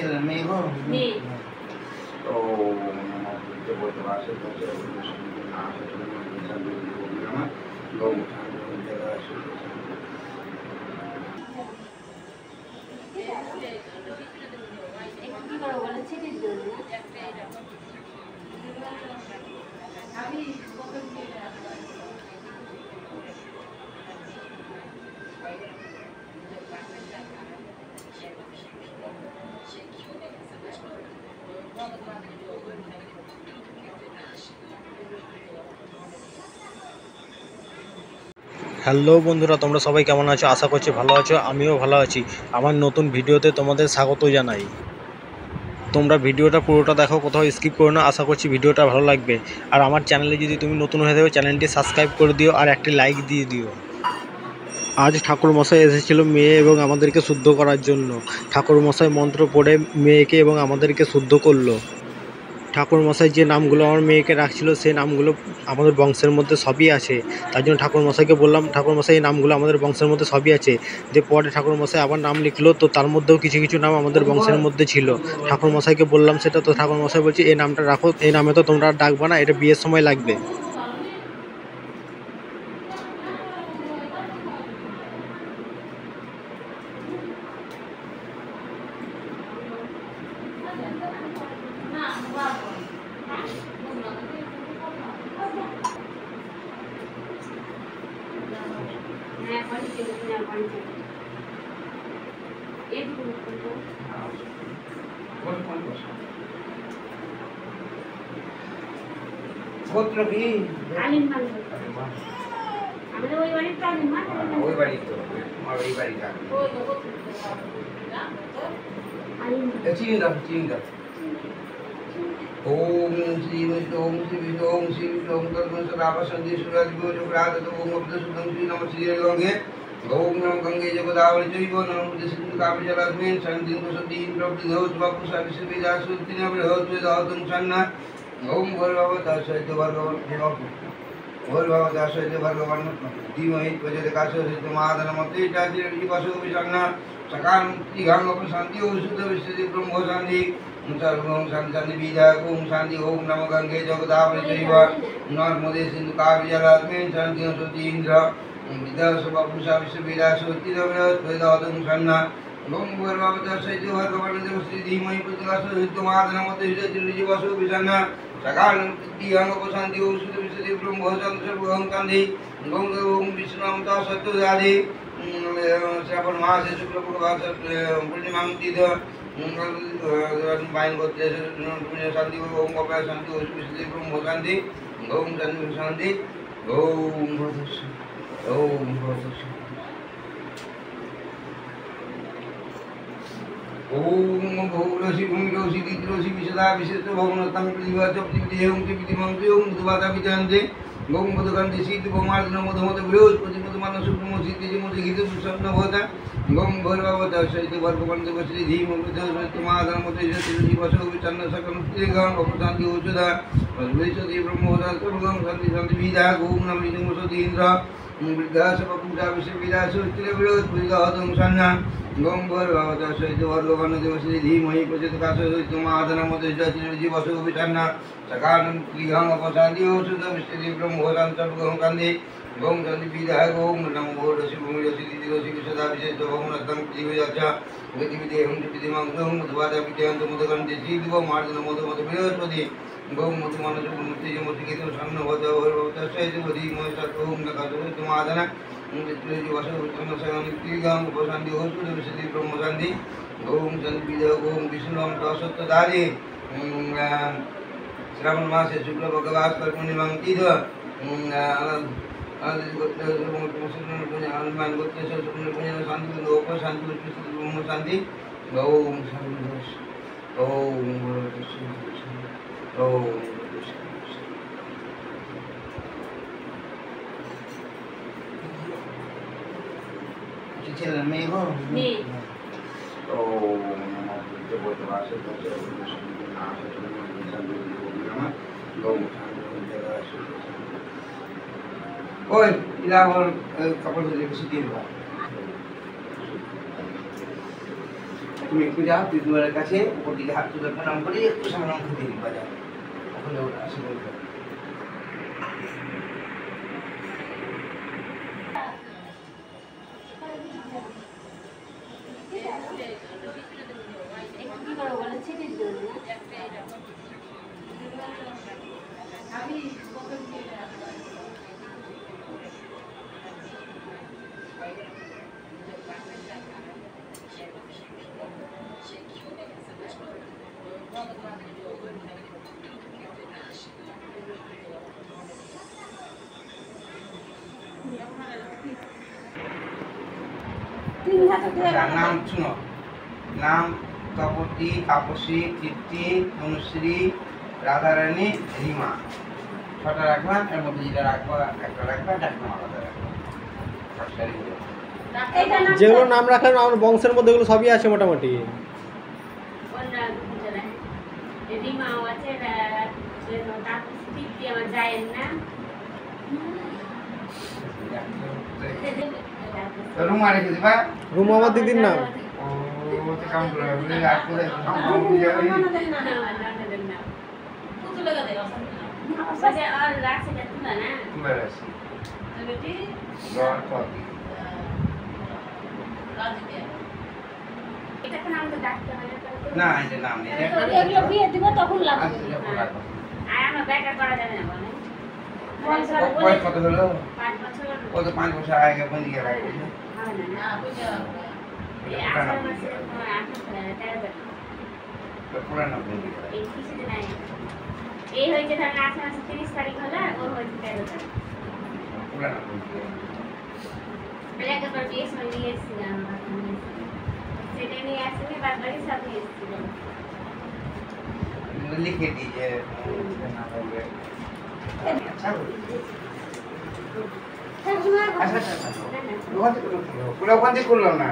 ছেলে মেয়ে গো মেয়ে। তো বুঝতে বলতে পারছে তো না আমার গৌ হ্যালো বন্ধুরা, তোমরা সবাই কেমন আছো? আশা করছি ভালো আছো। আমিও ভালো আছি। আমার নতুন ভিডিওতে তোমাদের স্বাগত জানাই। তোমরা ভিডিওটা পুরোটা দেখো, কোথাও স্কিপ করো না। আশা করছি ভিডিওটা ভালো লাগবে। আর আমার চ্যানেলে যদি তুমি নতুন হয়ে থাকো, চ্যানেলটি সাবস্ক্রাইব করে দিও আর একটি লাইক দিয়ে দিও। আজ ঠাকুরমশাই এসেছিল মেয়ে এবং আমাদেরকে শুদ্ধ করার জন্য। ঠাকুরমশাই মন্ত্র পড়ে মেয়েকে এবং আমাদেরকে শুদ্ধ করলো। ঠাকুরমশাই যে নামগুলো আমার মেয়েকে রাখছিল, সেই নামগুলো আমাদের বংশের মধ্যে সবই আছে। তার জন্য ঠাকুরমশাইকে বললাম, ঠাকুরমশাই এই নামগুলো আমাদের বংশের মধ্যে সবই আছে। যে পরে ঠাকুরমশাই আবার নাম লিখলো, তো তার মধ্যেও কিছু কিছু নাম আমাদের বংশের মধ্যে ছিল। ঠাকুরমশাইকে বললাম সেটা, তো ঠাকুরমশাই বলছে এই নামটা রাখো, এই নামে তো তোমরা আর ডাকবা না, এটা বিয়ের সময় লাগবে। গোত্র কি ওই বাড়ি তো আমার ওই বাড়িটা চিন্তা চিন্তা ओम श्री विष्णु ओम श्री विष्णु ओम श्री विष्णु ओम तत्सदावा संधि सुराज गो जुगरात ओम अब्द सुदं श्री नमः श्री गंगे ओम नमः गंगे जगदावली जैव नमः सिंधु काव्य जलास्मिन् संधिं सुदीन प्रभु धोत बापु साविस विदा सुतिन बृहत वेदातुं सन्ना ओम भगवता सहित भगवान भगवता सहित भगवान धीमहि प्रचोदयात् महाधनमते जाति जीवासु विसन्ना सकाल मुक्ति गंग शांति औषध विश्वति ब्रह्म शांति सर्वं शांति शांति विजय ओम शांति ओम नमो गंगे जगदावली जैव नर्मदे सिंधु काव्य जलास्मिन् शांति सुति इंद्र विद्या सभापुषा विश्वविदा सुति वेदातुं सन्ना ओम भगवता सहित भगवान श्री धीमहि प्रचोदयात् महाधनमते जाति जीवासु विसन्ना सकाल मुक्ति गंग शांति औषध विश्वति ब्रह्म शांति सर्वं शांति ओम विष्णु सत्यदादि श्रावण मास शुक्ल पक्ष पूर्णिमा तिथ बाइन गोत्रे शांति ओम कपाल शांति ओम विश्वति ब्रह्म शांति ओम शांति शांति ओम ओम भौरसी भूमिरोसी दिद्रोसी विशदा विशेष भवनतं प्रतिवाच प्रतिदेहं प्रतिमंत्रि ओम दुवादा विजयन्ते ओम मधुगंधि शीत भौमार्दन मधुमत बृहस्पति मधुमान सुप्रम शीत जिमति गीत प्रसन्न भवता ओम भैरवता सहित भगवान देव श्री धीम सहित महाधनमते जति वसो विचन्न सकल तिगं अपशांति औषधा विश्वति ब्रह्मोदा सर्वं शांति शांति विदा ओम नमः विष्णु इंद्र वृद्धा सब पूजा विश्व विदा सुस्थिर बृहस्पति दातुं सन्ना ओम भैरवता सहित भगवान देव श्री धीमहि प्रचोदयात् महाधनमते जति वसो विचन्न सकाल तिगं अपशांति औषधा विश्वति ब्रह्मोदा सर्वं शांति ओम शांति विदायक ओम नमो भौरसी भूमिरोसी दिद्रोसी विशदा विशेष भवनतं प्रतिवाच गतिविदेहं प्रतिमंत्रिं मधुवादा विजयन्ते मधुगंधि शीत भौमार्दन मधुमत बृहस्पति ओम मधुमान सुप्रमुक्ति जिमति गीत प्रसन्न भवता भैरवता सहित धीमहि ओम नकासुत महाधन विष्णु वसो विचन्न सकल तिगं अपशांति औषध विश्वति ब्रह्म शांति ओम शांति विदायक ओम विष्णु सत्यदादि श्रावण मास शुक्ल पक्ष पूर्णिमा तिथ हनुमान गोत्र शांति ओम शांति ब्रह्म शांति ओम ओम ओम ছেলে মেয়ে গো ओम नमो बुद्ध वासु ओए इला और कपड़ से लेके सीधी हुआ তুমি একটু যাও ত্রিদুয়ারের কাছে উপর দিকে হাত তুলে প্রণাম করে একটু সামনে অংশ দিয়ে দিবা যাও ওখানে ওটা আশীর্বাদ করো। নাম শুনো, নাম কপতি, তাপসী, কীর্তি, তনুশ্রী, রাধারানী, রিমা। ছটা রাখলাম, এর মধ্যে যেটা রাখবা একটা রাখবা, ডাকনাম আলাদা রাখবা। যেগুলো নাম রাখলেন আমার বংশের মধ্যে এগুলো সবই আছে মোটামুটি। রুমা রেখে দিবা। রুমা আমার দিদির নাম। ও তো কাম করে বলে আর করে কাম বুঝে ওই তুলে রাখছি দর কপি না এটা নাম নেই এগুলো বিয়ে দিব তখন লাগবে। আর আমরা ব্যাটা করা যাবে না বলে বয়স কত হলো? 5 বছর ও তো 5 বছর আগে বন্ধ দিয়ে রাখবে হবে না এই 18 মাসে 13 পুরানো বন্ধ দিয়ে এই কিছু দিন আগে এই হয়েছে ধরেন 18 মাসে 30 তারিখ হলো ওর হয়েছে 13 তারিখ পুরানো বন্ধ দিয়ে পরে একবার বিয়ে সময় নিয়ে এসেছিলাম সেটা নিয়ে আসিনি বারবারই সব নিয়ে এসেছিলাম लिखे दीजिए अच्छा अच्छा पूरा बंद कर लो ना।